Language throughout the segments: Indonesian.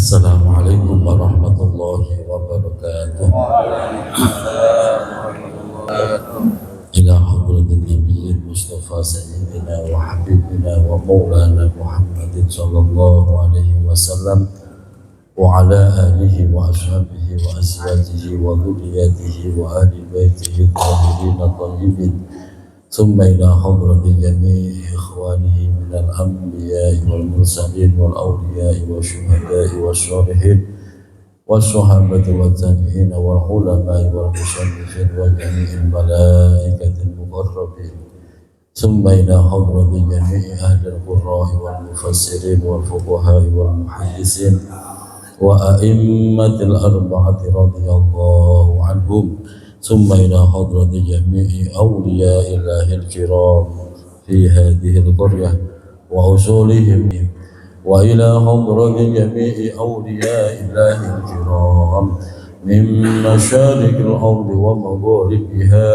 Assalamualaikum warahmatullahi wabarakatuh. Ila hadratin nabiyil mustafa sayyidina wa habibina wa maulana Muhammadin sallallahu alaihi wasallam wa ala alihi wa ashabihi wa azwajihi wa dhurriyyatihi wa ahli baitihi at-tahirin at-tayyibin. ثم إلى حضرة جميع إخوانه من الأنبياء والمرسلين والأولياء والشهداء والصالحين والصحابة والتابعين والعلماء والمصنفين وجميع الملائكة المقربين. ثم إلى حضرة جميع أهل القراء والمفسرين والفقهاء والمحدثين وأئمة الأربعة رضي الله عنهم. ثم إلى حضرة جميع أولياء الله الكرام في هذه القرية وأصولهم وإلى حضرة جميع أولياء الله الكرام من مشارق الأرض ومغاربها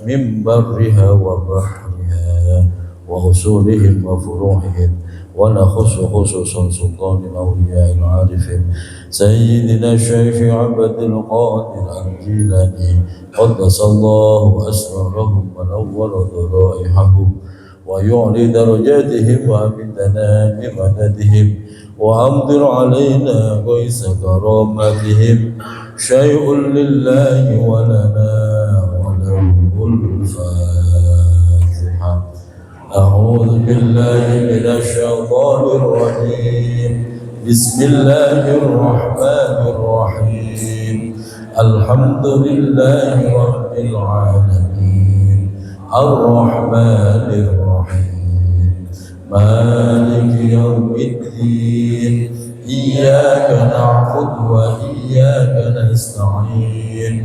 من برها وبحرها وأصولهم وفروعهم ونخص خصوصا سلطان الأولياء العارفين سيدنا الشيخ عبد القادر الجيلاني قدس الله أسرارهم ونور ذرائحهم ويعلي درجاتهم وأمدنا بمددهم وأمطر علينا غيث كرامتهم شيء لله ولنا وله الفاتحة. أعوذ بالله من الشيطان الرجيم. بسم الله الرحمن الرحيم. الحمد لله رب العالمين الرحمن الرحيم مالك يوم الدين إياك نعبد وإياك نستعين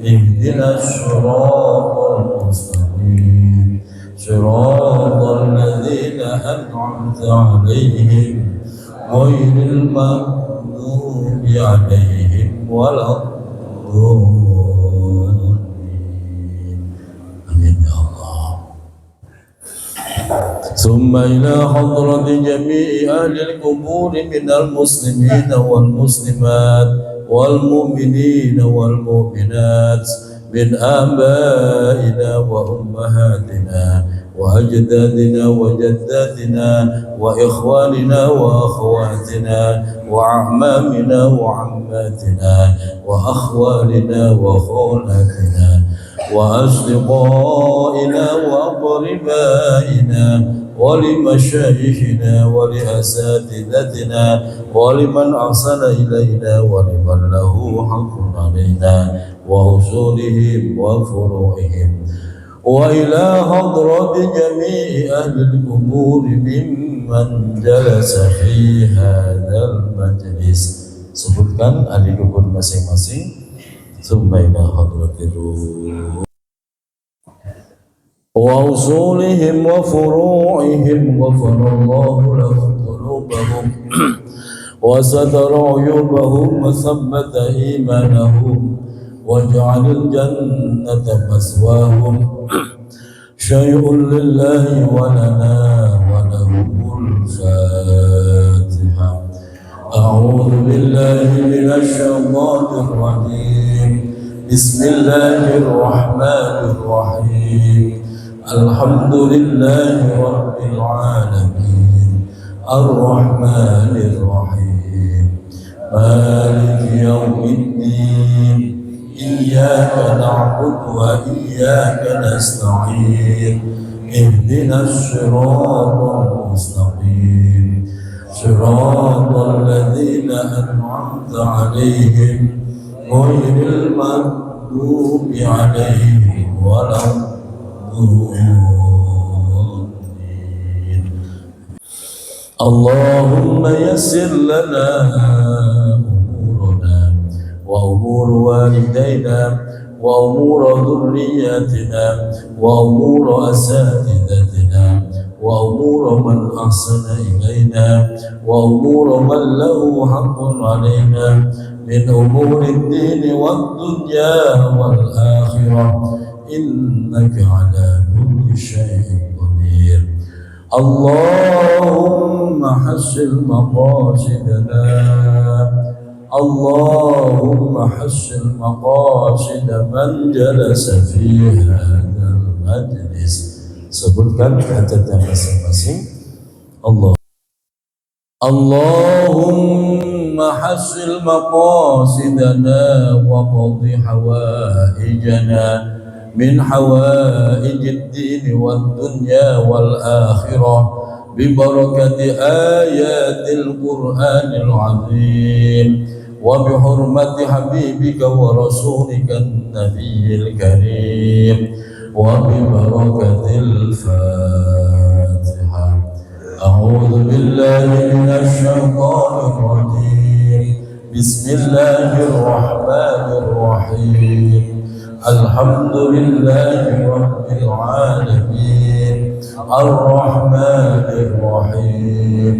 اهدنا الصراط المستقيم صراط الذين أنعمت عليهم غير المغضوب عليهم ولا الضالين. آمين يا الله. ثم إلى حضرة جميع أهل القبور من المسلمين والمسلمات والمؤمنين والمؤمنات من آبائنا وأمهاتنا وأجدادنا وجداتنا وإخواننا وأخواتنا وأعمامنا وعماتنا وأخوالنا وخالاتنا وأصدقائنا وأقربائنا ولمشايخنا ولأساتذتنا ولمن أحسن إلينا ولمن له حق علينا وأصولهم وفروعهم وإلى حضرة جميع أهل القبور ممن جلس في هذا المجلس. Sebutkan ahli kubur masing-masing. ثم إلى حضرة الروح وأصولهم وفروعهم غفر الله لهم ذنوبهم وستر عيوبهم وثبت إيمانهم واجعل الجنة مثواهم شيء لله ولنا ولهم الفاتحة. أعوذ بالله من الشيطان الرجيم. بسم الله الرحمن الرحيم. الحمد لله رب العالمين الرحمن الرحيم مالك يوم الدين إياك نعبد وإياك نستعين اهدنا الصراط المستقيم صراط الذين أنعمت عليهم غير المغضوب عليهم ولا الضالين. اللهم يسر لنا أمورنا وأمور والدينا وأمور ذرياتنا وأمور أساتذتنا وأمور من أحسن إلينا وأمور من له حق علينا من أمور الدين والدنيا والآخرة إنك على كل شيء قدير. اللهم حسن مقاصدنا اللهم حسن مقاصد من جلس في هذا المجلس. Sebutkan hajatnya masing-masing. Allahumma hasil maqasidana wa qadhi hawaijana min hawaijid din wad dunya wal akhirah bi barakati ayatil qur'anil azim wa bi hurmati habibika wa rasulika nabiyil karim wa bi barakatil Fatihah. A'udzu billahi minasy syaithanir rajim. Bismillahirrahmanirrahim. Alhamdulillahi rabbil alamin. Ar-Rahmanir Rahim.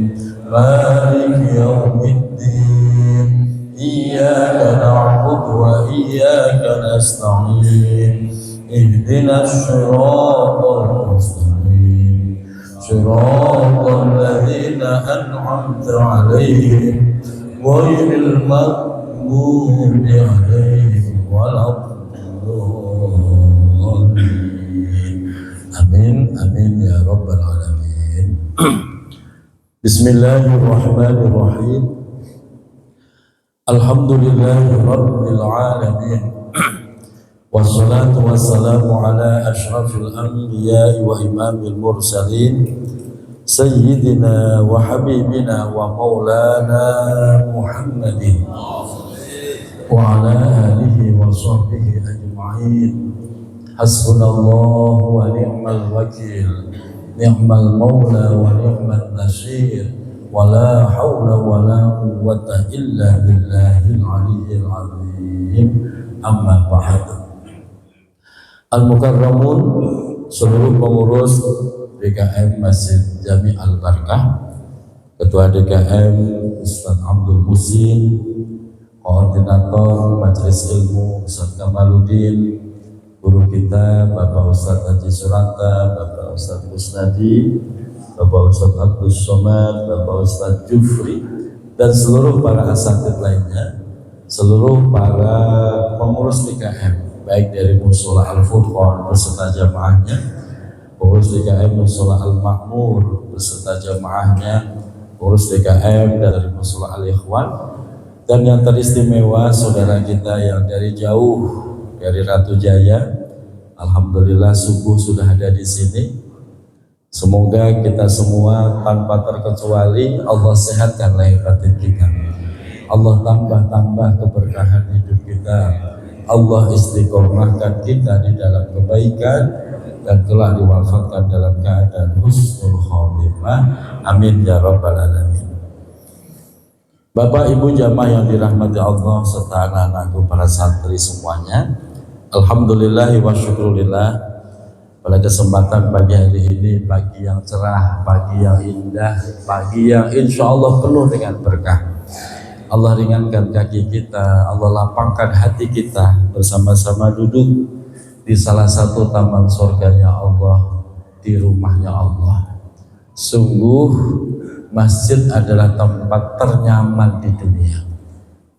Maliki yaumiddin. Iyyaka na'budu wa iyyaka nasta'in. Ihdinas siratal mustaqim. Siratal ladzina an'amta 'alaihim ghairil maghdubi 'alaihim waladdallin. Amin amin ya rabbal alamin. Bismillahirrahmanirrahim. Alhamdulillahi rabbil alamin. Wassalatu wassalamu ala ashrafil anbiya'i wa imamil mursalin Sayyidina wa habibina wa maulana Muhammadin wa ala alihi wa sahbihi ajma'in. Hasbunallahu wa ni'mal wakil, ni'mal maula wa ni'mal nasir, wa la hawla wa la quwwata illa billahil aliyyil azim. Amma ba'd. Al-Mukarramun, seluruh pengurus DKM Masjid Jami Al-Barkah, Ketua DKM Ustaz Abdul Musin, Koordinator Majelis Ilmu Ustaz Kamaluddin, guru kita Bapak Ustaz Haji Suranta, Bapak Ustaz Kusnadi, Bapak Ustaz Abdul Somad, Bapak Ustaz Jufri, dan seluruh para asatidz lainnya, seluruh para pengurus DKM, baik dari Mushola Al-Furqan beserta jamaahnya, pengurus DKM Mushola Al-Makmur beserta jamaahnya, pengurus DKM dari Mushola Al-Ikhwan, dan yang teristimewa saudara kita yang dari jauh dari Ratu Jaya. Alhamdulillah subuh sudah ada di sini. Semoga kita semua tanpa terkecuali Allah sehatkan lahir batin kita, Allah tambah keberkahan hidup kita, Allah istiqomahkan kita di dalam kebaikan dan telah diwafatkan dalam keadaan husnul khotimah. Amin ya rabbal alamin. Bapak Ibu jamaah yang dirahmati Allah serta anak-anakku para santri semuanya, alhamdulillah wa syukurillah, pada kesempatan pagi hari ini, pagi yang cerah, pagi yang indah, pagi yang insya Allah penuh dengan berkah. Allah ringankan kaki kita, Allah lapangkan hati kita, bersama-sama duduk di salah satu taman surganya Allah, di rumahnya Allah. Sungguh masjid adalah tempat ternyaman di dunia,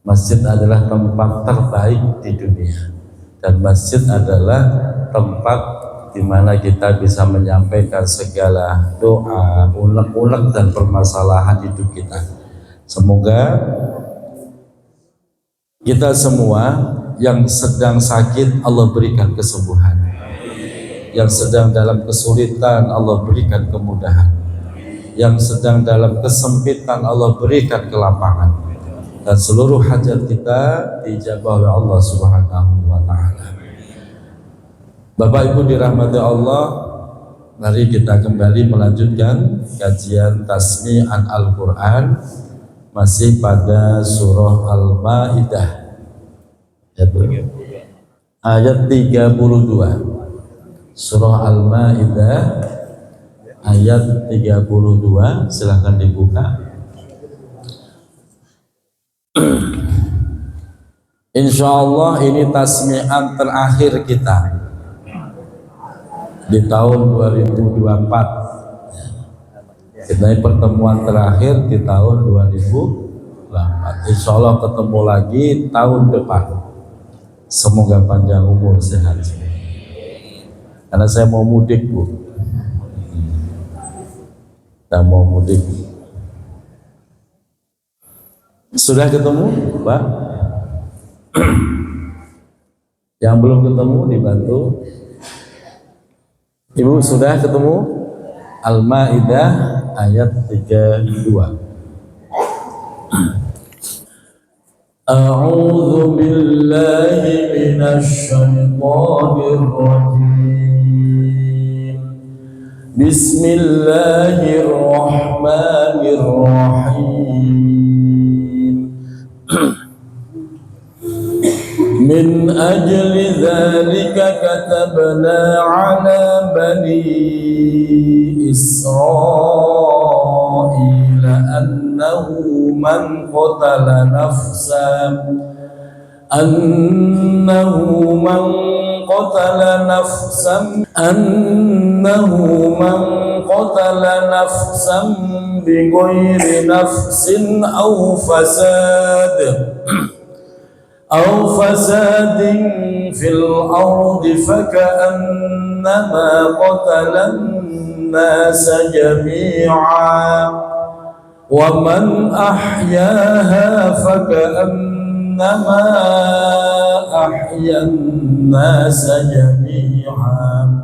masjid adalah tempat terbaik di dunia, dan masjid adalah tempat di mana kita bisa menyampaikan segala doa, unek-unek dan permasalahan hidup kita. Semoga kita semua yang sedang sakit Allah berikan kesembuhan, yang sedang dalam kesulitan Allah berikan kemudahan, yang sedang dalam kesempitan Allah berikan kelapangan, dan seluruh hajat kita dijabah oleh Allah Subhanahu wa ta'ala. Bapak Ibu dirahmati Allah, mari kita kembali melanjutkan kajian Tasmi'an Al-Quran, masih pada surah Al-Ma'idah ayat 32. Surah Al-Ma'idah ayat 32, silahkan dibuka. Insya Allah ini tasmi'an terakhir kita di tahun 2024. Kita ini pertemuan terakhir di tahun 2024. Muhammad. Insya Allah ketemu lagi tahun depan. Semoga panjang umur sehat. Karena saya mau mudik, Bu. Saya mau mudik. Sudah ketemu, Pak? Yang belum ketemu dibantu. Ibu sudah ketemu? Al-Maidah ayat 32. A'udzu billahi minasy syaithanir rajim. Bismillahirrahmanirrahim. Min ajli dzalika katabna ala bani Israil annahu man qatala nafsan bighairi nafsin أو فساد في الأرض فكأنما قتل الناس جميعا ومن أحياها فكأنما أحيا الناس جميعا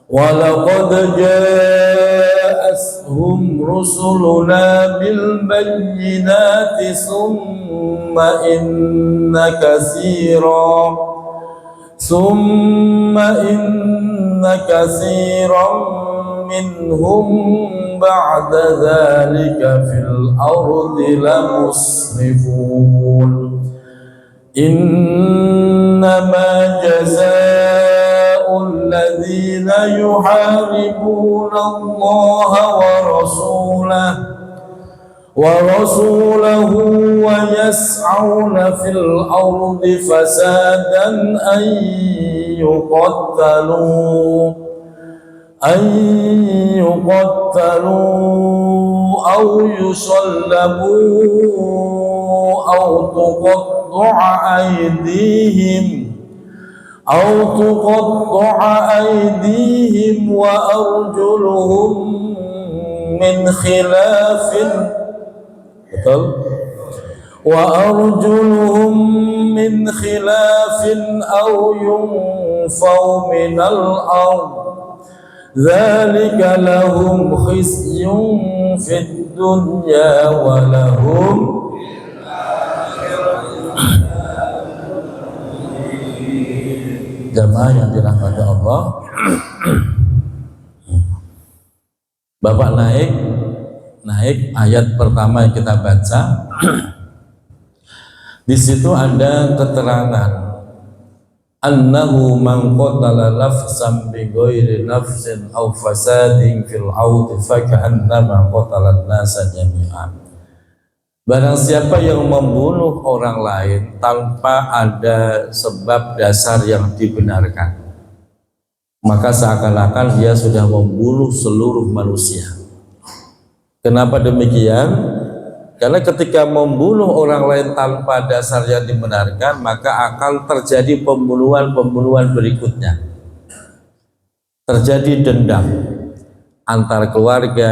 ولقد جاءتهم رسلنا بالبينات ثم إن كثيرا منهم بعد ذلك في الأرض لمسرفون إنما جزاء الذين يحاربون الله ورسوله ويسعون في الأرض فسادا أن يقتلوا أو يصلبوا أو تقطع أيديهم وأرجلهم من خلاف أو ينفوا من الأرض ذلك لهم خزي في الدنيا ولهم jamaah yang dirahmati Allah. Bapak naik ayat pertama yang kita baca. Di situ ada keterangan annahu man qatala nafsan bighairi nafsin aw fasadin fil ardi faka'annama qatala an-nasa jami'an. Barang siapa yang membunuh orang lain tanpa ada sebab dasar yang dibenarkan, maka seakan-akan dia sudah membunuh seluruh manusia. Kenapa demikian? Karena ketika membunuh orang lain tanpa dasar yang dibenarkan, maka akan terjadi pembunuhan berikutnya. Terjadi dendam antar keluarga,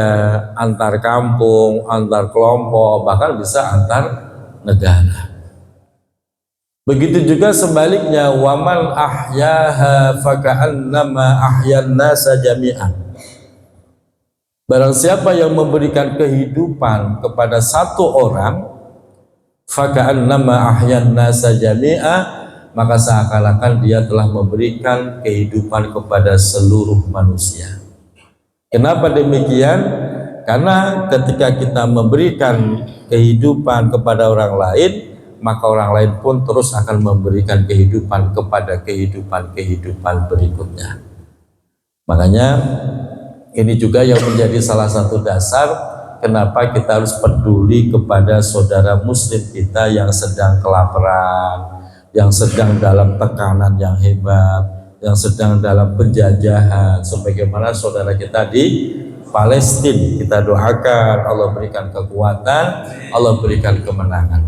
antar kampung, antar kelompok, bahkan bisa antar negara. Begitu juga sebaliknya, waman ahyaha faka'annama ahyan nasa jami'an. Barang siapa yang memberikan kehidupan kepada satu orang, faka'annama ahyan nasa jami'a, maka seakan-akan dia telah memberikan kehidupan kepada seluruh manusia. Kenapa demikian? Karena ketika kita memberikan kehidupan kepada orang lain, maka orang lain pun terus akan memberikan kehidupan kepada kehidupan berikutnya. Makanya ini juga yang menjadi salah satu dasar kenapa kita harus peduli kepada saudara muslim kita yang sedang kelaparan, yang sedang dalam tekanan yang hebat, yang sedang dalam penjajahan, sebagaimana saudara kita di Palestina. Kita doakan Allah berikan kekuatan, Allah berikan kemenangan.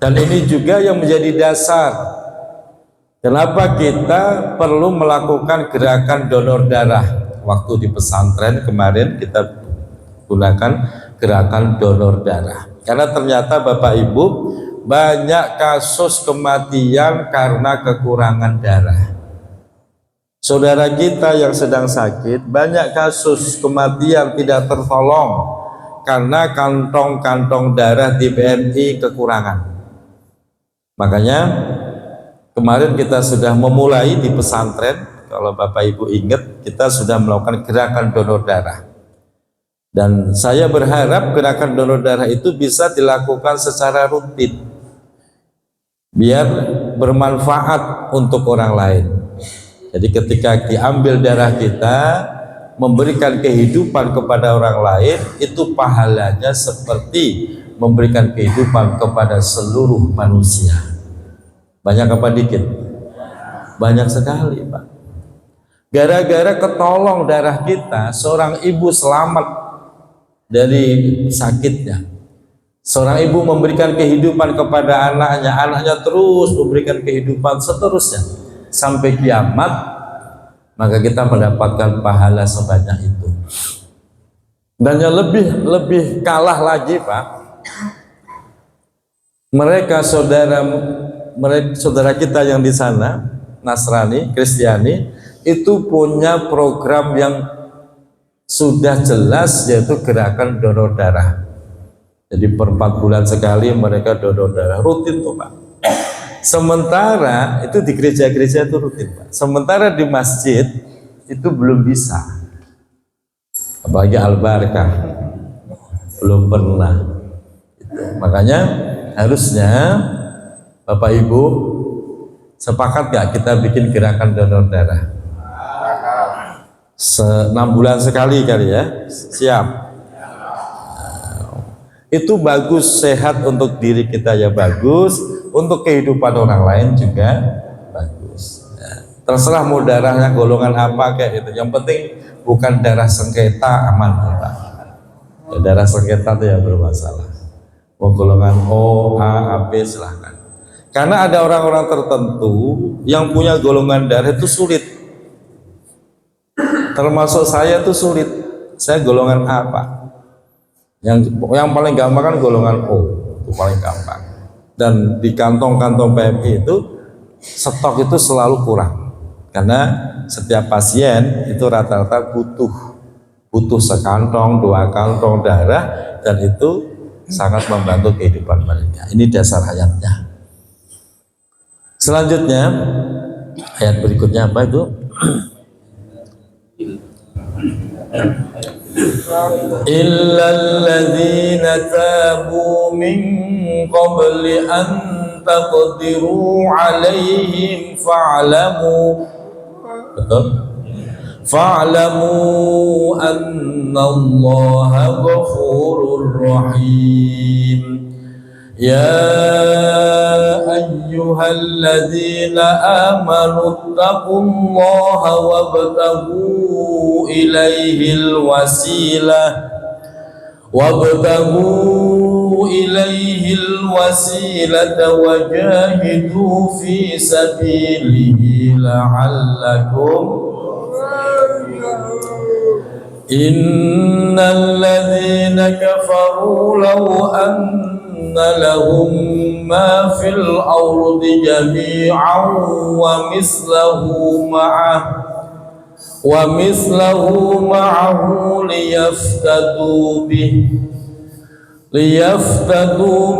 Dan ini juga yang menjadi dasar kenapa kita perlu melakukan gerakan donor darah. Waktu di pesantren kemarin kita gunakan gerakan donor darah. Karena ternyata Bapak Ibu banyak kasus kematian karena kekurangan darah. Saudara kita yang sedang sakit, banyak kasus kematian tidak tertolong karena kantong-kantong darah di BMI kekurangan. Makanya kemarin kita sudah memulai di pesantren, kalau Bapak Ibu ingat, kita sudah melakukan gerakan donor darah. Dan saya berharap gerakan donor darah itu bisa dilakukan secara rutin, biar bermanfaat untuk orang lain. Jadi ketika diambil darah kita, memberikan kehidupan kepada orang lain, itu pahalanya seperti memberikan kehidupan kepada seluruh manusia. Banyak apa dikit? Banyak sekali, Pak. Gara-gara ketolong darah kita, seorang ibu selamat dari sakitnya. Seorang ibu memberikan kehidupan kepada anaknya, anaknya terus memberikan kehidupan seterusnya sampai kiamat, maka kita mendapatkan pahala sebanyak itu. Dan yang lebih kalah lagi, Pak, mereka saudara kita yang di sana Nasrani, Kristiani, itu punya program yang sudah jelas, yaitu gerakan donor darah. Jadi per 4 bulan sekali mereka donor darah rutin tuh, Pak. Sementara itu di gereja-gereja itu rutin, Pak. Sementara di masjid itu belum bisa. Apalagi Al-Barkah belum pernah. Makanya harusnya Bapak Ibu sepakat gak kita bikin gerakan donor darah? 6 bulan sekali kali ya. Siap. Itu bagus, sehat untuk diri kita ya bagus, untuk kehidupan orang lain juga bagus. Ya, terserah mau darahnya golongan apa kayak gitu. Yang penting bukan darah sengketa, aman Pak. Ya, darah sengketa itu yang bermasalah. Mau golongan O, A, AB silahkan. Karena ada orang-orang tertentu yang punya golongan darah itu sulit. Termasuk saya itu sulit. Saya golongan A, Pak. Yang paling gampang kan golongan O, itu paling gampang. Dan di kantong-kantong PMI itu stok itu selalu kurang, karena setiap pasien itu rata-rata butuh sekantong, 2 kantong darah, dan itu sangat membantu kehidupan mereka. Ini dasar ayatnya. Selanjutnya ayat berikutnya apa itu? Illal ladzina tabu min qabli an taqdiru alaihim fa'lamu, betul? Fa'lamu annallaha ghafurur rahim. Ya ayyuhalladzina amanu taqullaha wabtaghu ilaihil wasilah wajahidu fi sabilihi la'allakum innal ladzina kafaru law anna lahum ma fil ardi jami'an wa mislahu ma'ahu liyaftadu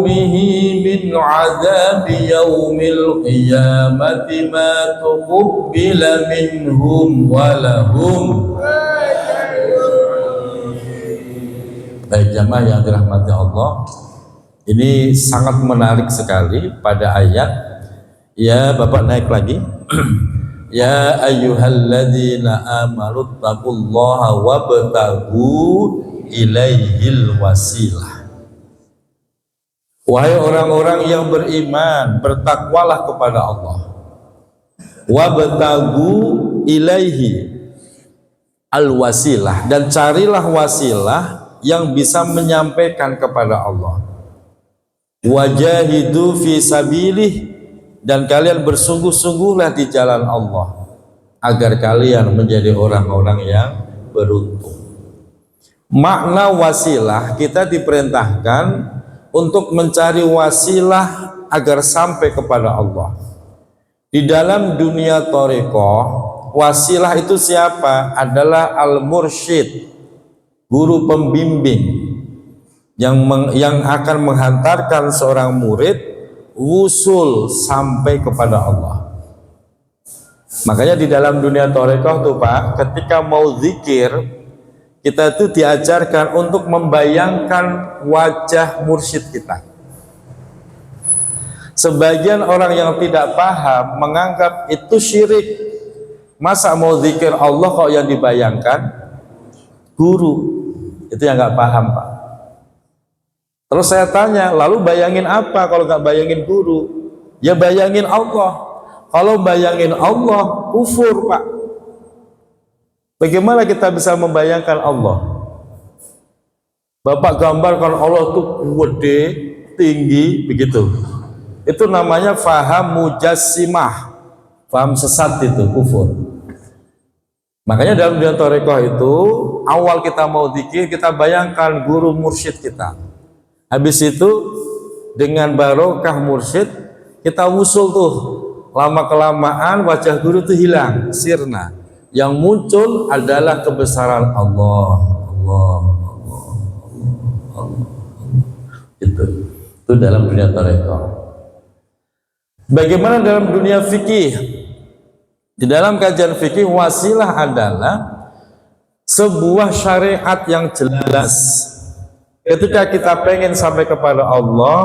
bihi min 'adzabi yaumil qiyamati ma tuqbila minhum wa lahum. Baik jamaah yang dirahmati Allah, ini sangat menarik sekali pada ayat. Ya Bapak naik lagi. Ya ayyuhalladzina amanu taqullaha wabtaghu ilaihil wasilah. Wahai orang-orang yang beriman, bertakwalah kepada Allah. Wabtaghu ilaihi, al-wasilah, dan carilah wasilah yang bisa menyampaikan kepada Allah. Wajahidu fi sabilih, dan kalian bersungguh-sungguhlah di jalan Allah agar kalian menjadi orang-orang yang beruntung. Makna wasilah, kita diperintahkan untuk mencari wasilah agar sampai kepada Allah. Di dalam dunia thariqah, wasilah itu siapa? Adalah al-mursyid, guru pembimbing yang akan menghantarkan seorang murid wusul sampai kepada Allah. Makanya di dalam dunia thariqah tuh Pak, ketika mau zikir, kita itu diajarkan untuk membayangkan wajah mursyid kita. Sebagian orang yang tidak paham menganggap itu syirik. Masa mau zikir Allah kok yang dibayangkan guru? Itu yang nggak paham Pak. Terus saya tanya, lalu bayangin apa kalau nggak bayangin guru? Ya bayangin Allah. Kalau bayangin Allah, kufur Pak. Bagaimana kita bisa membayangkan Allah? Bapak gambarkan Allah itu gede, tinggi, begitu. Itu namanya faham mujassimah, faham sesat, itu kufur. Makanya dalam dunia thariqah itu, awal kita mau zikir, kita bayangkan guru mursyid kita. Habis itu dengan barokah mursyid kita wusul tuh. Lama kelamaan wajah guru itu hilang, sirna. Yang muncul adalah kebesaran Allah, Allah, Allah, Allah, Allah. Itu dalam dunia thariqah. Bagaimana dalam dunia fikih? Di dalam kajian fikih, wasilah adalah sebuah syariat yang jelas. Ketika kita pengen sampai kepada Allah,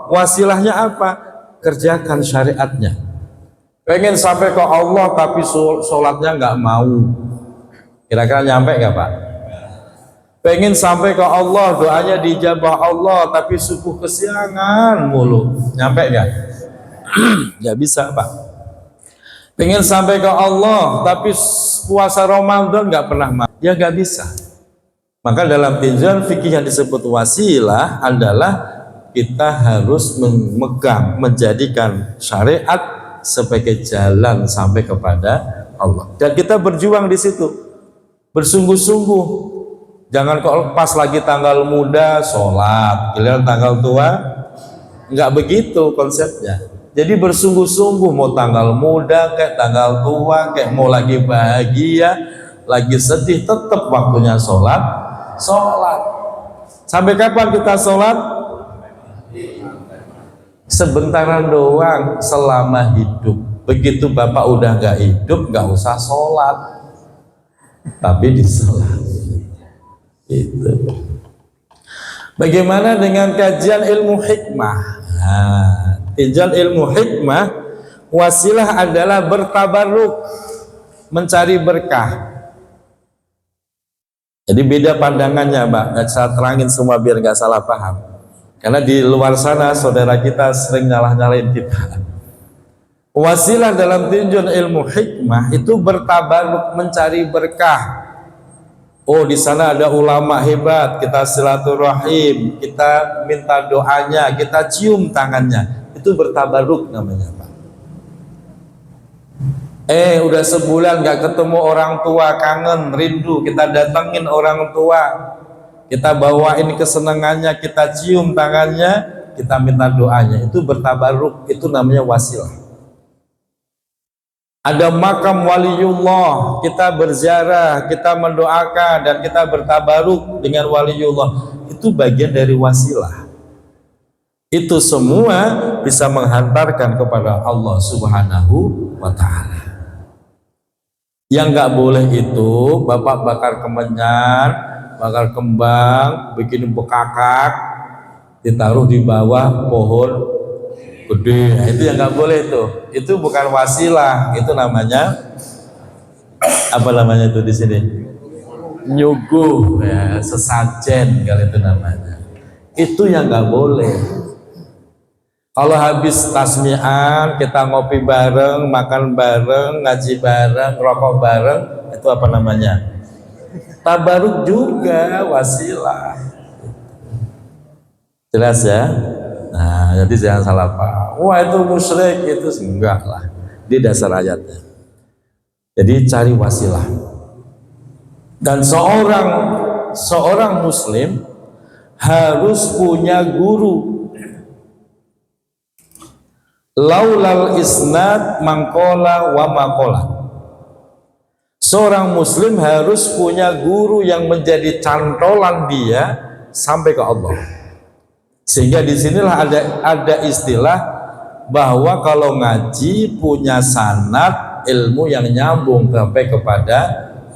wasilahnya apa? Kerjakan syariatnya. Pengen sampai ke Allah tapi sholatnya nggak mau, kira-kira nyampe nggak Pak? Pengen sampai ke Allah, doanya dijabah Allah tapi subuh kesiangan mulu, nyampe nggak? Nggak bisa Pak. Pengen sampai ke Allah tapi puasa Ramadan nggak pernah mau, ya nggak bisa. Maka dalam tinjauan fikih yang disebut wasilah adalah kita harus memegang, menjadikan syariat sebagai jalan sampai kepada Allah, dan kita berjuang di situ, bersungguh-sungguh. Jangan kok pas lagi tanggal muda sholat, giliran tanggal tua, nggak begitu konsepnya. Jadi bersungguh-sungguh, mau tanggal muda kayak tanggal tua, kayak mau lagi bahagia, lagi sedih, tetap waktunya sholat. Sampai kapan kita sholat? Sebentaran doang selama hidup. Begitu Bapak udah nggak hidup, nggak usah sholat, tapi disolat. Itu. Bagaimana dengan kajian ilmu hikmah? Kajian ilmu hikmah, wasilah adalah bertabarruk, mencari berkah. Jadi beda pandangannya Mbak, saya terangin semua biar nggak salah paham. Karena di luar sana saudara kita sering nyalah-nyalahin kita. Wasilah dalam tinjauan ilmu hikmah itu bertabaruk, mencari berkah. Oh, di sana ada ulama hebat, kita silaturahim, kita minta doanya, kita cium tangannya. Itu bertabaruk namanya Pak. Udah sebulan nggak ketemu orang tua, kangen, rindu, kita datengin orang tua. Kita bawain kesenangannya, kita cium tangannya, kita minta doanya. Itu bertabaruk, itu namanya wasilah. Ada makam waliullah, kita berziarah, kita mendoakan, dan kita bertabaruk dengan waliullah. Itu bagian dari wasilah. Itu semua bisa menghantarkan kepada Allah Subhanahu wa Ta'ala. Yang nggak boleh itu Bapak bakar kemenyan, bakar kembang, bikin bekakak, ditaruh di bawah pohon gede. Nah, itu yang nggak boleh itu. Itu bukan wasilah, itu namanya apa namanya itu di sini? Nyuguh, ya, sesajen kalau itu namanya. Itu yang nggak boleh. Kalau habis tasmian, kita ngopi bareng, makan bareng, ngaji bareng, rokok bareng, itu apa namanya? Tabaruk juga wasilah. Jelas ya? Nah, jadi jangan salah paham. Wah itu musyrik, itu enggak lah. Di dasar ayatnya. Jadi cari wasilah. Dan seorang muslim harus punya guru. Laulal isnad mangkola wa makola. Seorang muslim harus punya guru yang menjadi cantolan dia sampai ke Allah. Sehingga disinilah ada istilah bahwa kalau ngaji punya sanad ilmu yang nyambung sampai kepada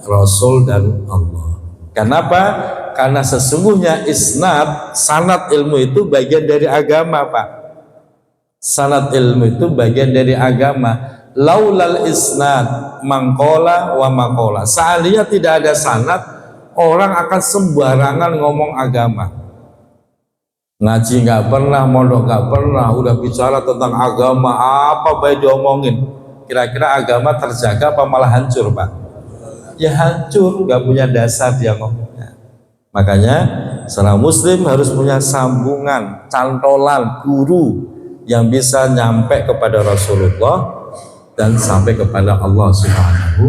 Rasul dan Allah. Kenapa? Karena sesungguhnya isnad, sanad ilmu itu bagian dari agama, Pak. Sanad ilmu itu bagian dari agama. Laulal isnad mangkola wa makola. Seandainya tidak ada sanad, orang akan sembarangan ngomong agama. Ngaji nggak pernah, mondok nggak pernah, udah bicara tentang agama apa baik diomongin. Kira-kira agama terjaga apa malah hancur, Pak? Ya hancur, nggak punya dasar dia ngomongnya. Makanya seorang muslim harus punya sambungan, cantolan, guru yang bisa nyampe kepada Rasulullah dan sampai kepada Allah Subhanahu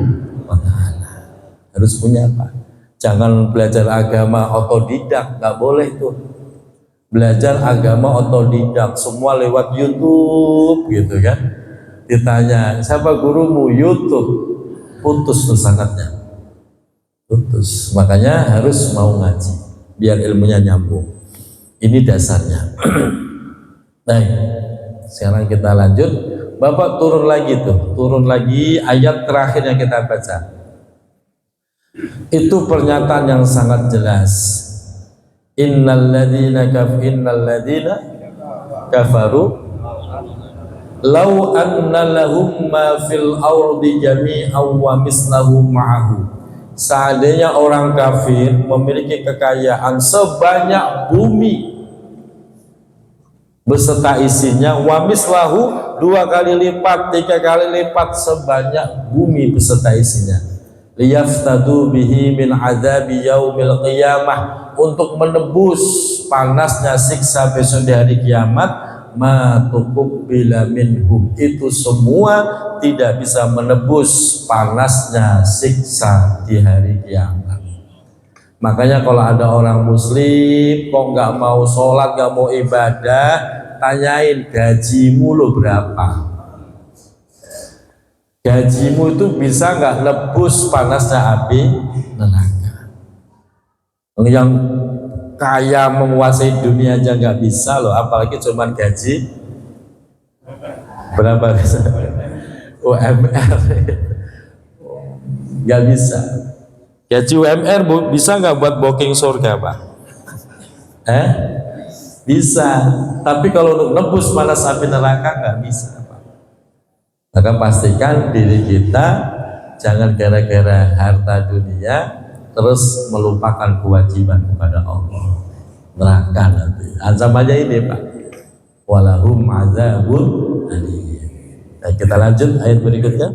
wa ta'ala. Harus punya, Pak. Jangan belajar agama otodidak, nggak boleh tuh. Belajar agama otodidak, semua lewat YouTube gitu kan. Ditanya, siapa gurumu? YouTube. Putus tuh sanadnya. Putus. Makanya harus mau ngaji biar ilmunya nyambung. Ini dasarnya. Baik, sekarang kita lanjut. Bapak turun lagi ayat terakhir yang kita baca. Itu pernyataan yang sangat jelas. Innal ladzina kafaru law anna lahum ma fil ardi jami'an wa mislahu ma'ahu. Seandainya orang kafir memiliki kekayaan sebanyak bumi beserta isinya, wa mislahu 2 kali lipat, 3 kali lipat sebanyak bumi beserta isinya, liyaftadu bihi min adzabi yaumil qiyamah, untuk menebus panasnya siksa besok di hari kiamat, ma tuqbila minhum, itu semua tidak bisa menebus panasnya siksa di hari kiamat. Makanya kalau ada orang muslim kok nggak mau sholat, nggak mau ibadah, tanyain gajimu lo berapa. Gajimu itu bisa nggak nebus panasnya api neraka. Yang kaya menguasai dunia aja nggak bisa loh, apalagi cuman gaji berapa bisa? UMR nggak bisa. Gaji UMR bisa nggak buat booking surga, Pak? Bisa. Tapi kalau untuk nebus panas api neraka nggak bisa, Pak. Maka pastikan diri kita jangan gara-gara harta dunia terus melupakan kewajiban kepada Allah. Neraka nanti. Ancamannya ini, Pak. Walahum azabun alim. Kita lanjut ayat berikutnya.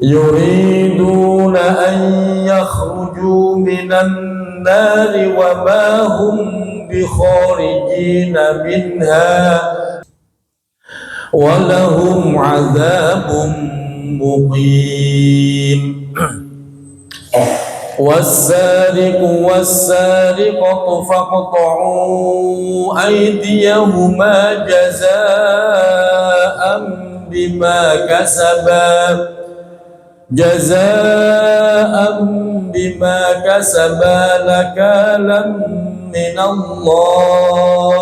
Yuriduna an yakhruju minan nari wa ma hum bi kharijina minha wa lahum azabun muqim. Was-sariqu was-sariqatu faqta'u aydiyahuma jazaa'an bima kasaba nakalan min Allah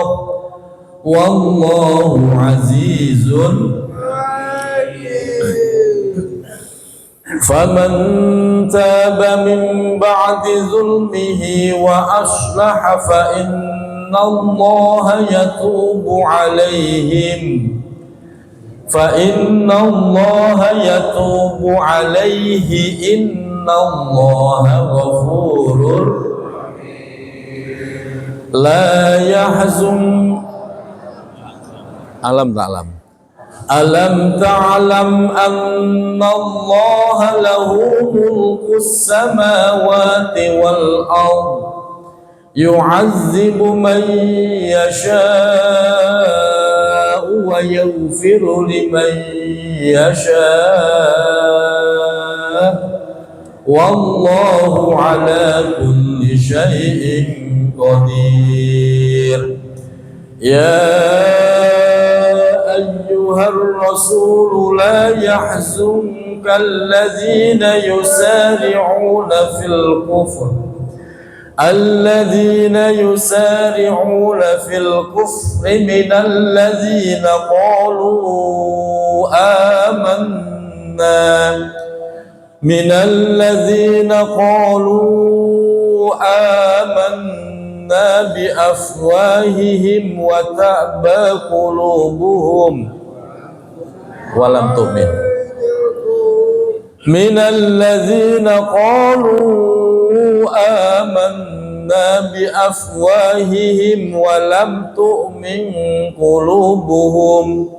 wallahu azizun. Faman taba min ba'di zulmihi wa aslaha fa inna Allah yatubu alaihim. فإن الله يتوب عليه إن الله غفور لا يحزن. Alam tak alam. ألم تعلم أن الله له ملك السماوات والأرض يعذب من يشاء ويغفر لمن يشاء والله على كل شيء قدير يا أيها الرسول لا يحزنك الذين يسارعون في الكفر من الذين قالوا آمنا بأفواههم وتأبى قلوبهم ولم تؤمن من الذين قالوا آمنا بأفواههم ولم تؤمن قلوبهم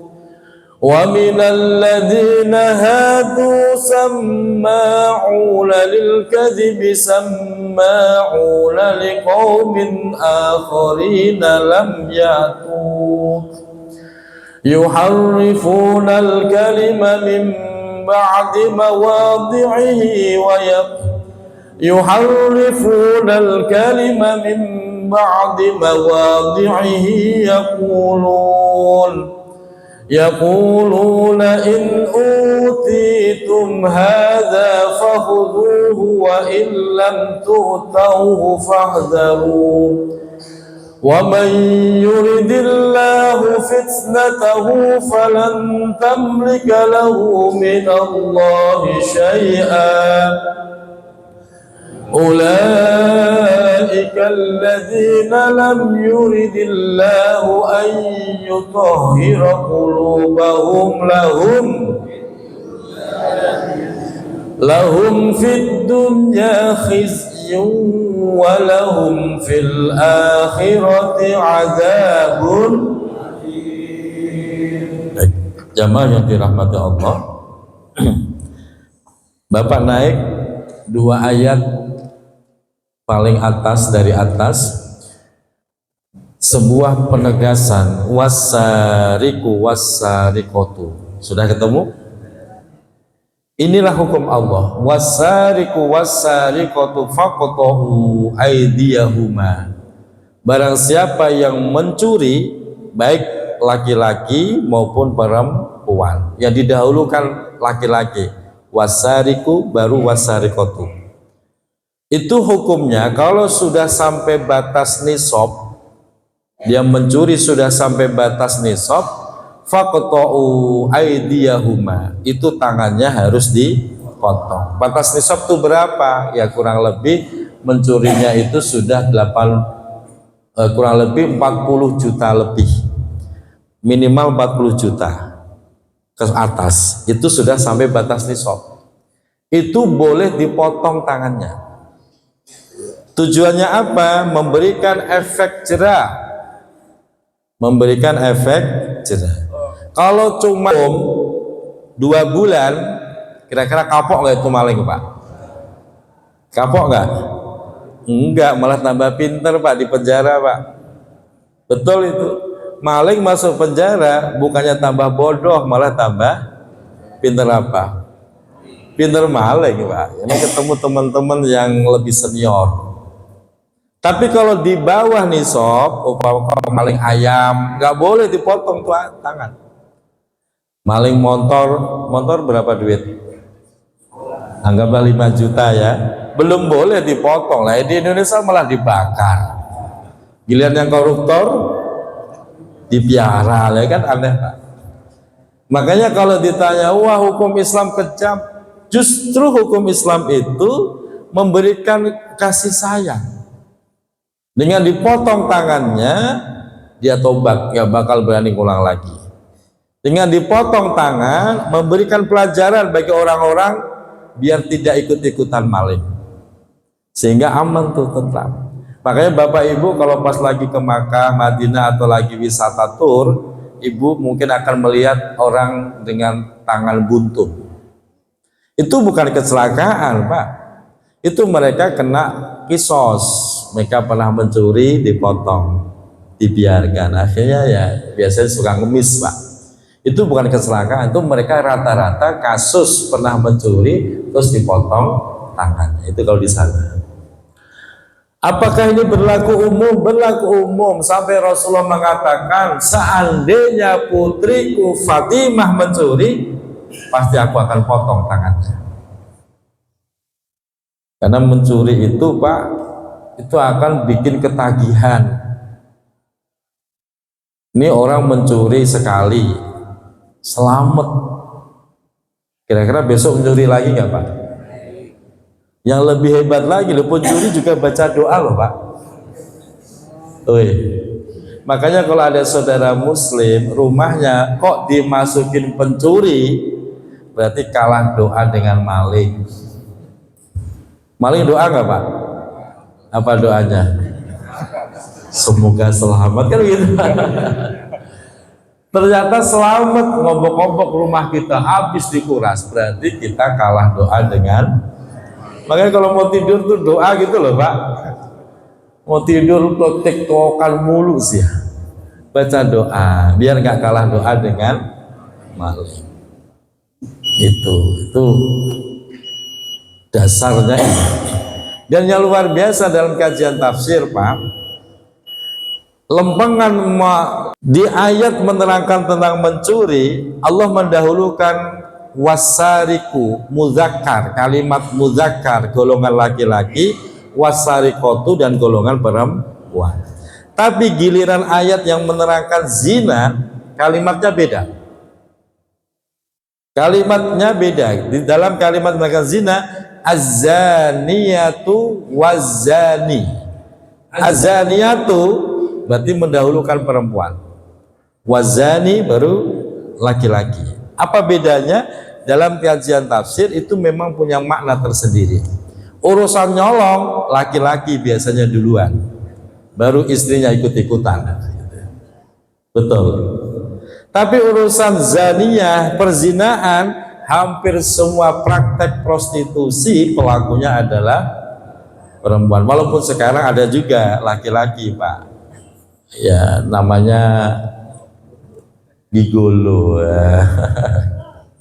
ومن الذين هادوا سماعون للكذب سماعون لقوم آخرين لم يأتوك يحرفون الكلم من بعد مواضعه يقولون إن أوتيتم هذا فخذوه وإن لم تؤتوه فاحذروا ومن يرد الله فتنته فلن تملك له من الله شيئا أولئك الذين لم يرد الله أن يطهر قلوبهم لهم في الدنيا خزي ولهم في الآخرة عذاب. Jamaah yang dirahmati Allah, Bapak naik 2 ayat paling atas dari atas, sebuah penegasan wasariku wasarikotu. Sudah ketemu? Inilah hukum Allah. Wasariku wasarikotu faqtahu aydiyahuma. Barang siapa yang mencuri, baik laki-laki maupun perempuan, yang didahulukan laki-laki, wasariku baru wasarikotu. Itu hukumnya kalau sudah sampai batas nisab, dia mencuri sudah sampai batas nisab, faqta'u aydiyahuma, itu tangannya harus dipotong. Batas nisab itu berapa? Ya kurang lebih mencurinya itu sudah kurang lebih 40 juta lebih, minimal 40 juta ke atas, itu sudah sampai batas nisab. Itu boleh dipotong tangannya. Tujuannya apa? Memberikan efek jerah. Memberikan efek jerah. Kalau cuma 2 bulan, kira-kira kapok nggak itu maling, Pak? Kapok nggak? Enggak, malah tambah pinter, Pak, di penjara, Pak. Betul itu. Maling masuk penjara bukannya tambah bodoh, malah tambah pinter apa? Pinter maling, Pak. Ini ketemu teman-teman yang lebih senior. Tapi kalau di bawah nisab, umpama maling ayam, nggak boleh dipotong tuh tangan. Maling motor berapa duit? Anggaplah 5 juta ya, belum boleh dipotong. Lah di Indonesia malah dibakar. Giliran yang koruptor dipiara, ya kan, aneh, Pak. Makanya kalau ditanya, wah hukum Islam kejam, justru hukum Islam itu memberikan kasih sayang. Dengan dipotong tangannya, dia tobat, gak bakal berani ulang lagi. Dengan dipotong tangan, memberikan pelajaran bagi orang-orang biar tidak ikut-ikutan maling, sehingga aman tuh, tentram. Makanya Bapak Ibu kalau pas lagi ke Makkah, Madinah atau lagi wisata tur, ibu mungkin akan melihat orang dengan tangan buntung. Itu bukan kecelakaan, Pak. Itu mereka kena kisos. Mereka pernah mencuri, dipotong, dibiarkan. Akhirnya ya biasanya suka ngemis, Pak. Itu bukan kecelakaan, itu mereka rata-rata kasus pernah mencuri terus dipotong tangannya. Itu kalau di sana. Apakah ini berlaku umum? Berlaku umum. Sampai Rasulullah mengatakan, seandainya putriku Fatimah mencuri, pasti aku akan potong tangannya. Karena mencuri itu, Pak, itu akan bikin ketagihan. Ini orang mencuri sekali, selamat. Kira-kira besok mencuri lagi nggak, Pak? Yang lebih hebat lagi, loh, pencuri juga baca doa loh, Pak. Makanya kalau ada saudara muslim rumahnya kok dimasukin pencuri, berarti kalah doa dengan maling. Maling doa nggak, Pak? Apa doanya? Semoga selamat, kan gitu. Ternyata selamat, ngobok-ngobok rumah kita habis dikuras, berarti kita kalah doa dengan. Makanya kalau mau tidur tuh doa gitu loh, Pak. Mau tidur tuh tiktokan mulu sih ya. Baca doa biar nggak kalah doa dengan maling. Itu dasarnya. Dan yang luar biasa dalam kajian tafsir, Pak, lempengan di ayat menerangkan tentang mencuri, Allah mendahulukan wasariku muzakkar, kalimat muzakkar golongan laki-laki, wasarikotu dan golongan perempuan. Tapi giliran ayat yang menerangkan zina, kalimatnya beda. Kalimatnya beda. Di dalam kalimat menerangkan zina, az-zaniyatu waz-zani. Az-zaniyatu berarti mendahulukan perempuan. Waz-zani baru laki-laki. Apa bedanya? Dalam kajian tafsir itu memang punya makna tersendiri. Urusan nyolong laki-laki biasanya duluan, baru istrinya ikut-ikutan. Betul. Tapi urusan zaniyah, perzinaan, hampir semua praktek prostitusi pelakunya adalah perempuan. Walaupun sekarang ada juga laki-laki, Pak. Ya, namanya gigolo.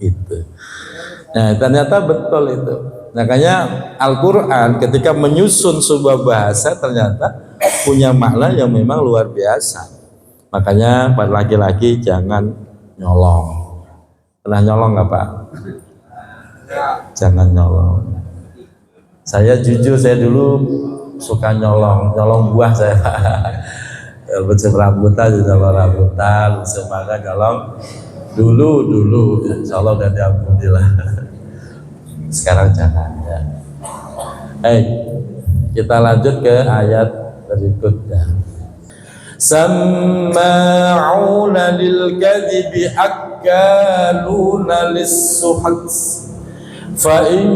Itu. Nah, ternyata betul itu. Makanya Al-Quran ketika menyusun sebuah bahasa ternyata punya makna yang memang luar biasa. Makanya pada laki-laki jangan nyolong. Pernah nyolong nggak, Pak? Jangan nyolong. Saya jujur, saya dulu suka nyolong buah saya. Bersih rambutan, nyolong rambutan, semangat nyolong. Dulu insya Allah udah diampuni lah. Sekarang jangan ya. Kita lanjut ke ayat berikutnya. Samma'una lil kadhibi akkaluna lis-suhat fa in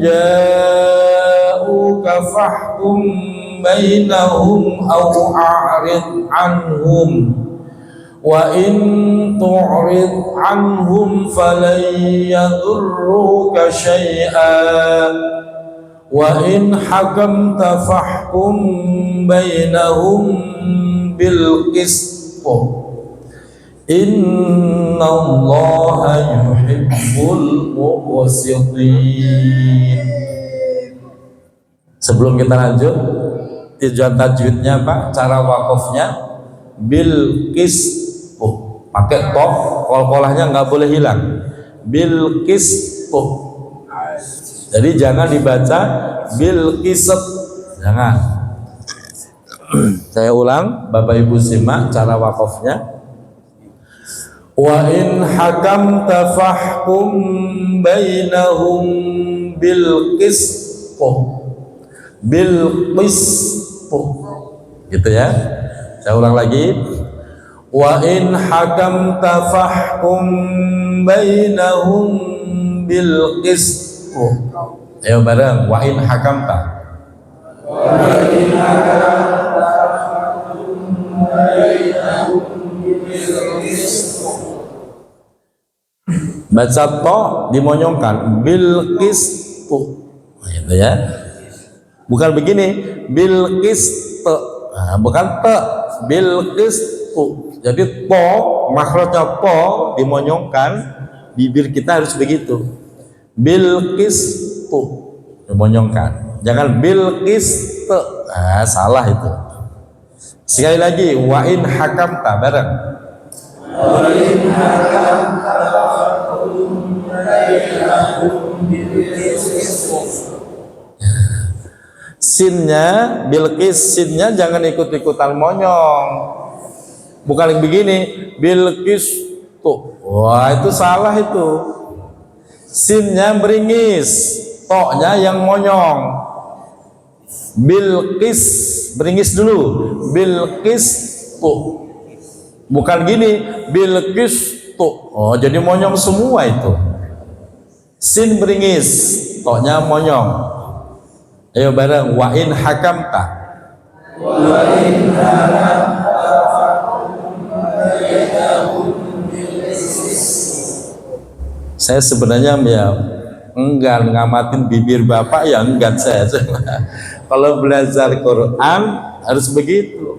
ja'uka fahkum bainahum aw a'rid anhum wa in tu'rid anhum falan yadurruka syai'an wa in hakamta fahkum bainahum bil qist innallaha yuhibbul muqsitin. Sebelum kita lanjut, tujuan tajwidnya, Pak, cara wakofnya bil qist. Pakai top, kol-kolahnya nggak boleh hilang. Bil qist. Jadi jangan dibaca bil qist. Jangan. Saya ulang, Bapak Ibu simak cara wakofnya. Wa in hakamta fahkum bainahum bil qist. Bil qist. Gitu ya. Saya ulang lagi. Wa in hakamta fahkum bainahum bil qist. Ayo bareng, wa in hakamta. Wa in hakamta fahkum Baca to dimonyongkan bil qistu, gitu ya. Bukan begini bil qistu, nah, bukan te bil qistu. Jadi to makhrajnya to dimonyongkan, bibir kita harus begitu. Bil qistu dimonyongkan. Jangan bil qistu. Nah, salah itu. Sekali lagi wa in hakamta bareng. Wa in hakamta sinnya Bilqis, sinnya jangan ikut-ikutan monyong, bukan yang begini Bilqis tuh, wah itu salah itu. Sinnya beringis, toknya yang monyong. Bilqis beringis dulu, Bilqis tuh, bukan gini Bilqis tuh, oh jadi monyong semua itu. Sin beringis, toknya monyong. Ayo bareng wa in hakamta. Wa in hakamta saya sebenarnya ya enggak ngamatin bibir bapak ya enggak saya. Kalau belajar Quran harus begitu.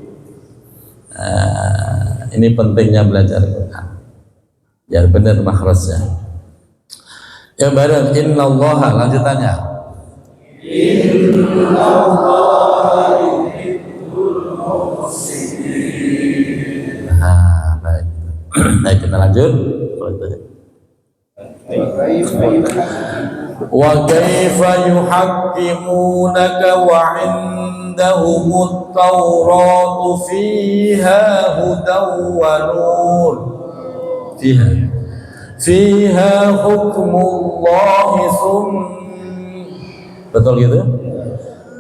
Nah, ini pentingnya belajar Quran. Biar benar makhrajnya. Ya bareng innallaha, lanjutannya innallaha yuhibbul muhsinin. Nah, baik. Baik, kita lanjut. Wa kaifa yuhaqqimunaka wa 'indahumut tawratu fiha hudaw wa nur. Fiha hukmullahi betul gitu?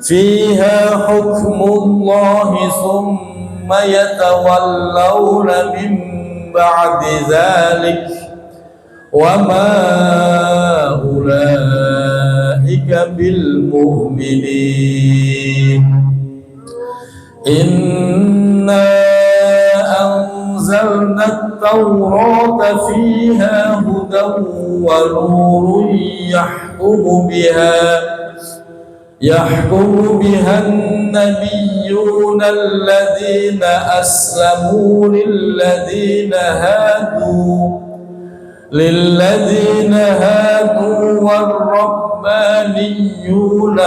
Fiha hukmullahi thumma yatawallawna min ba'di dzalik wa ma ulaika bil mu'minin. Inna أنزلنا التوراة فيها هدى ونور يحكم بها النبيون الذين أسلموا للذين هادوا والربانيون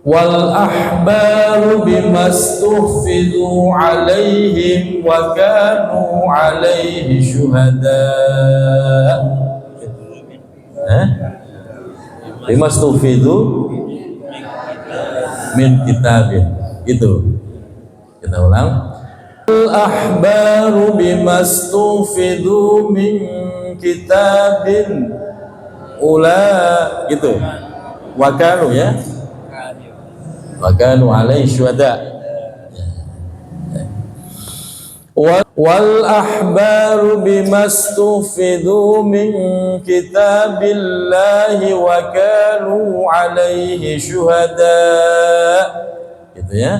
والأحبار بما استحفظوا عليهم وكانوا عليه شهداء. Bima istahfidzu min kitabin. Itu kita ulang. Al-ahbaru bima istahfidzu min kitabin gitu. Wa kanu ya. Wakanu alaihi syuhada. Wal ahbaru bimastufidu min kitabillahi wa kanu alaihi syuhada. Gitu ya.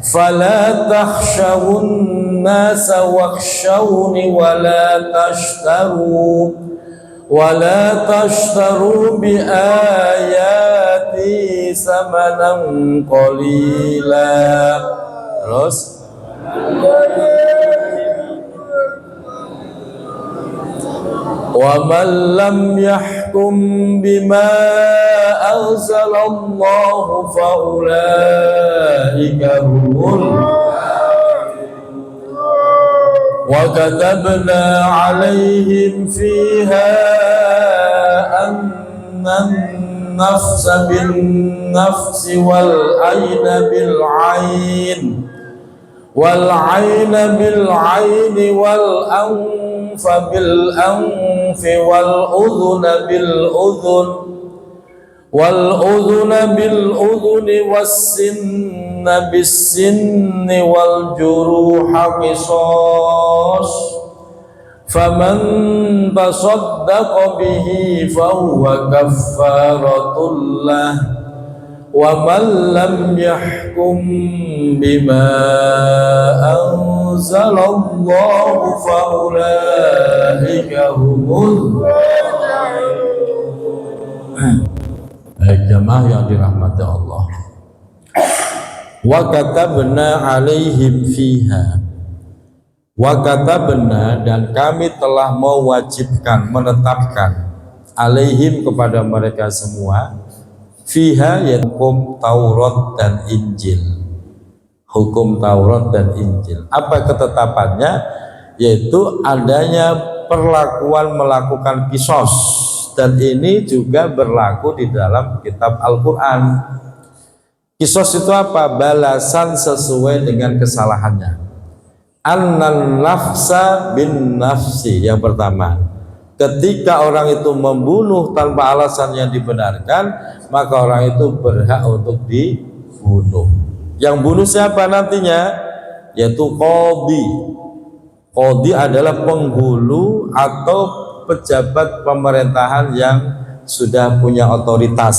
Fala takhshawun nasa wakhshawni wala tashtaru bi ayati samanan qalila. Terus wa man lam yahkum bima anzalallahu fa ulaika humul wa katabna alaihim fiha annan nafsa bin nafsi wal ayna bil ayn wal ayna bil ayni wal anfa bil anfi wal udhuna bil udhun bil udhuni was sinna bis sinni wal juruha qisas faman tasaddaqa bihi fahuwa kaffaratul lah Wa man lam yahkum bima anzalallahu fa ulaika humul jamaah yang dirahmati Allah. Wa katabna alaihim fiha, wa katabna, dan kami telah mewajibkan, menetapkan, alaihim, kepada mereka semua, fiha, yaitu hukum Taurat dan Injil. Hukum Taurat dan Injil, apa ketetapannya? Yaitu adanya perlakuan melakukan kisos, dan ini juga berlaku di dalam kitab Al-Quran. Kisos itu apa? Balasan sesuai dengan kesalahannya. Annan nafsa bin nafsi, yang pertama, ketika orang itu membunuh tanpa alasan yang dibenarkan, maka orang itu berhak untuk dibunuh. Yang bunuh siapa nantinya? Yaitu qadhi. Qadhi adalah penghulu atau pejabat pemerintahan yang sudah punya otoritas.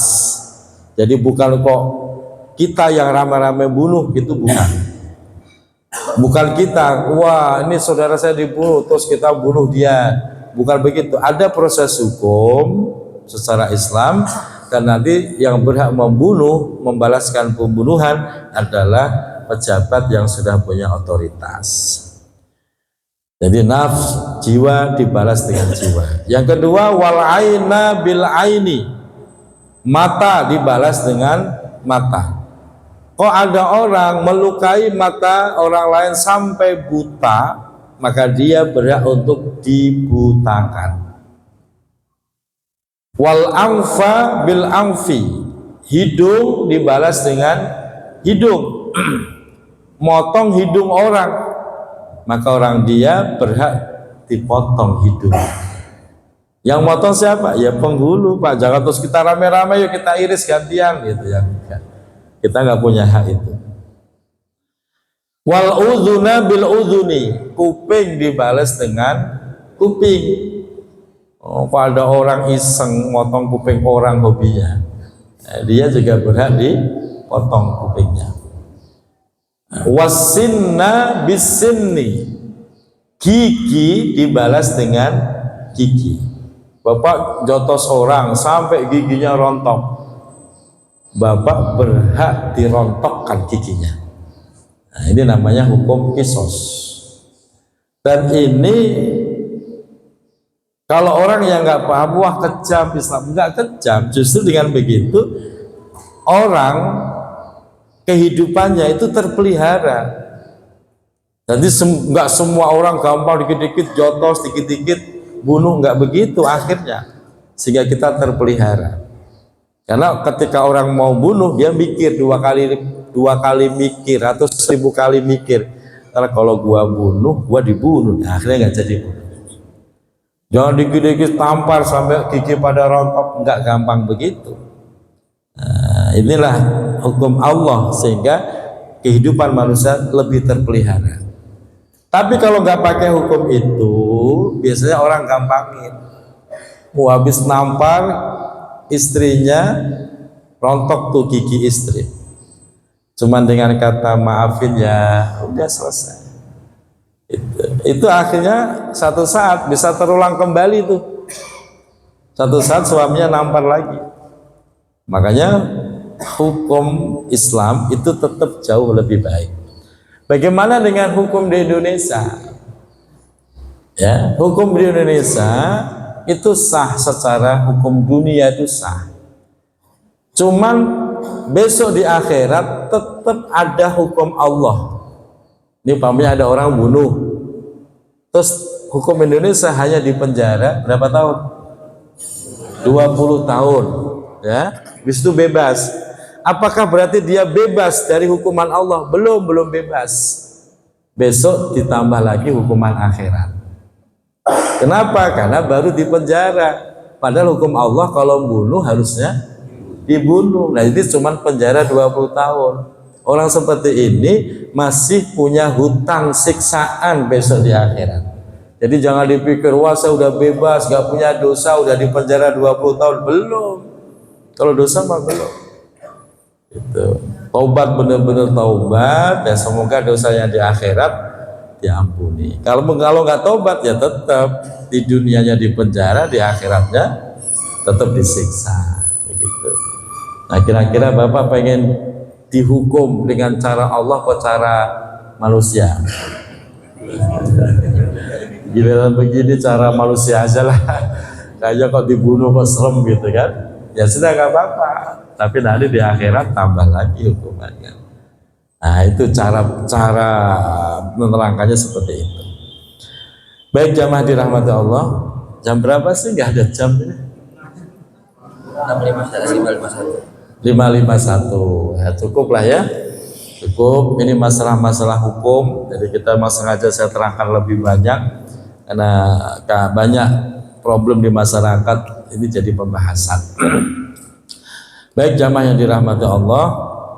Jadi bukan kok kita yang rame-rame bunuh, itu bukan. Bukan kita, wah ini saudara saya dibunuh terus kita bunuh dia. Bukan begitu. Ada proses hukum secara Islam, dan nanti yang berhak membunuh, membalaskan pembunuhan adalah pejabat yang sudah punya otoritas. Jadi nafs, jiwa dibalas dengan jiwa. Yang kedua, wal aina bil aini, mata dibalas dengan mata. Kok ada orang melukai mata orang lain sampai buta, maka dia berhak untuk dibutakan. Wal anfa bil anfi, hidung dibalas dengan hidung. Motong hidung orang, maka orang dia berhak dipotong hidung. Yang motong siapa? Ya penghulu, Pak. Jangan terus kita rame-rame yuk kita iris gantian gitu ya. Kita nggak punya hak itu. Wal udhuna bil udhuni, kuping dibalas dengan kuping. Oh, pada orang iseng motong kuping orang hobinya, dia juga berhak dipotong kupingnya. Wasinna bisinni, gigi dibalas dengan gigi. Bapak jotos orang sampai giginya rontok, bapak berhak dirontokkan giginya. Nah, ini namanya hukum kisos. Dan ini kalau orang yang nggak paham, wah kejam Islam, nggak kejam. Justru dengan begitu orang kehidupannya itu terpelihara. Jadi nggak semua orang gampang dikit-dikit jotos, dikit-dikit bunuh, nggak begitu akhirnya. Sehingga kita terpelihara. Karena ketika orang mau bunuh, dia mikir dua kali mikir atau 1000 kali mikir. Karena kalau gua bunuh, gua dibunuh. Nah, akhirnya nggak jadi bunuh. Jangan dikit-dikit tampar sampai gigi pada rontok, nggak gampang begitu. Nah, inilah hukum Allah sehingga kehidupan manusia lebih terpelihara. Tapi kalau nggak pakai hukum itu, biasanya orang gampangin. Habis nampar istrinya, rontok tuh gigi istri. Cuman dengan kata maafin ya, udah selesai. Itu akhirnya satu saat bisa terulang kembali tuh. Satu saat suaminya nampar lagi. Makanya hukum Islam itu tetap jauh lebih baik. Bagaimana dengan hukum di Indonesia? Ya, hukum di Indonesia itu sah secara hukum dunia, itu sah. Cuman besok di akhirat tetap ada hukum Allah. Ini umpamanya ada orang bunuh, terus hukum Indonesia hanya di penjara berapa tahun? 20 tahun, ya. Habis itu bebas. Apakah berarti dia bebas dari hukuman Allah? Belum bebas. Besok ditambah lagi hukuman akhirat. Kenapa? Karena baru di penjara. Padahal hukum Allah kalau bunuh harusnya dibunuh. Nah, ini cuma penjara 20 tahun. Orang seperti ini masih punya hutang siksaan besok di akhirat. Jadi jangan dipikir, wah saya udah bebas, gak punya dosa, udah di penjara 20 tahun. Belum. Kalau dosa mah belum. Itu taubat, benar-benar taubat, ya semoga dosa yang di akhirat diampuni. Kalau nggak taubat ya tetap di dunianya di penjara, di akhiratnya tetap disiksa begitu. Nah, kira-kira Bapak pengen dihukum dengan cara Allah atau cara manusia? Giliran begini cara manusia aja lah. Kayaknya kok dibunuh kok serem gitu kan. Ya sudah, nggak apa-apa, tapi nanti di akhirat tambah lagi hukumannya. Nah, itu cara menerangkannya seperti itu. Baik jamaah dirahmati Allah, jam berapa sih? Nggak ada jam ini. 551. Ya, cukup lah ya. Cukup, ini masalah-masalah hukum, jadi kita sengaja saya terangkan lebih banyak karena banyak problem di masyarakat, ini jadi pembahasan. Baik jamaah yang dirahmati Allah,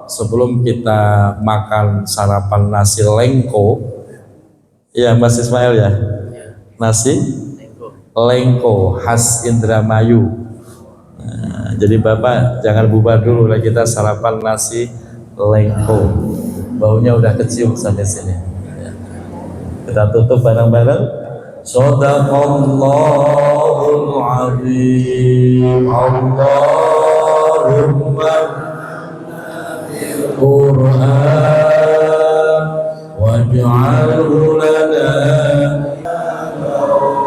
sebelum kita makan sarapan nasi lengko, ya Mas Ismail ya, nasi lengko khas Indramayu. Nah, jadi Bapak jangan bubar dulu lah, kita sarapan nasi lengko, baunya udah kecium sampai sini ya. Kita tutup bareng-bareng. Shadaqallahul azim. Allahumma Qur'an waj'alhu lana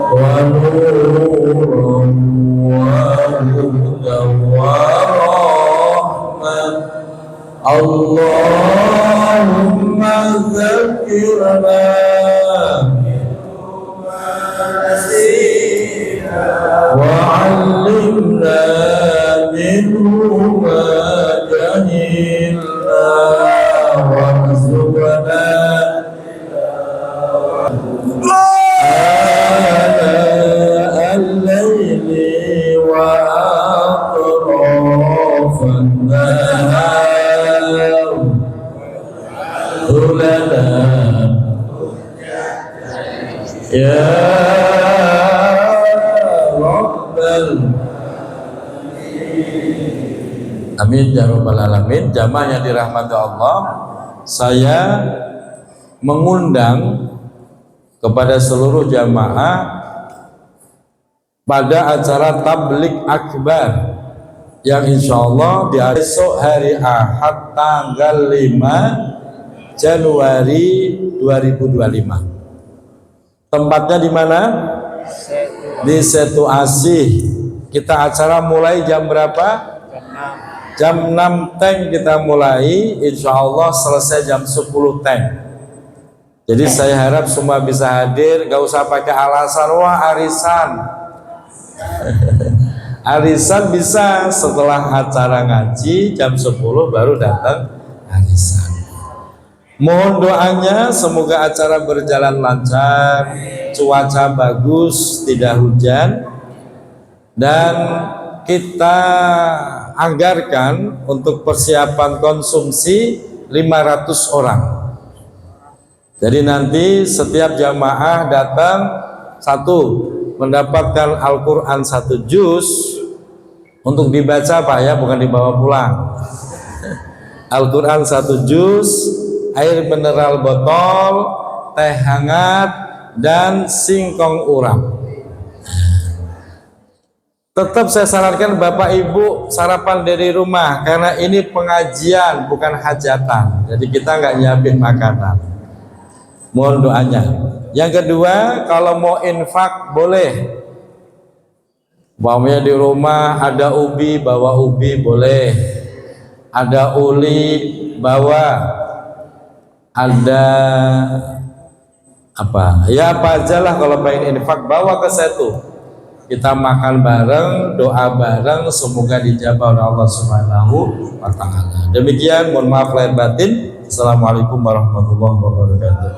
wa nuran wa hudan wa rahmah. Allahumma dzakirna wa'allimna minhu ma jahilna warzuqna al-layli wa atrafan nahar lana ya amin ya rabbal alamin. Jamaah yang dirahmati Allah, saya mengundang kepada seluruh jamaah pada acara tablik akbar yang insya Allah di esok hari Ahad tanggal 5 Januari 2025. Tempatnya di mana? Di Setu Asih. Kita acara mulai jam berapa? Jam 6 teng kita mulai, insya Allah selesai jam 10 teng. Jadi saya harap semua bisa hadir, gak usah pakai alasan wah arisan. Arisan bisa setelah acara ngaji jam 10 baru datang arisan. Mohon doanya semoga acara berjalan lancar, cuaca bagus, tidak hujan, dan kita anggarkan untuk persiapan konsumsi 500 orang. Jadi nanti setiap jamaah datang mendapatkan Al-Quran 1 juz untuk dibaca Pak ya, bukan dibawa pulang. Al-Quran 1 juz, air mineral botol, teh hangat, dan singkong urap. Tetap saya sarankan Bapak Ibu sarapan dari rumah karena ini pengajian bukan hajatan. Jadi kita nggak nyiapin makanan. Mohon doanya. Yang kedua, kalau mau infak boleh. Bawanya di rumah ada ubi, bawa ubi boleh. Ada uli, bawa. Ada apa? Ya apa aja lah kalau pengen infak bawa ke Setu. Kita makan bareng, doa bareng, semoga dijabah oleh Allah Subhanahu wa Ta'ala. Demikian, mohon maaf lahir batin. Assalamualaikum warahmatullahi wabarakatuh.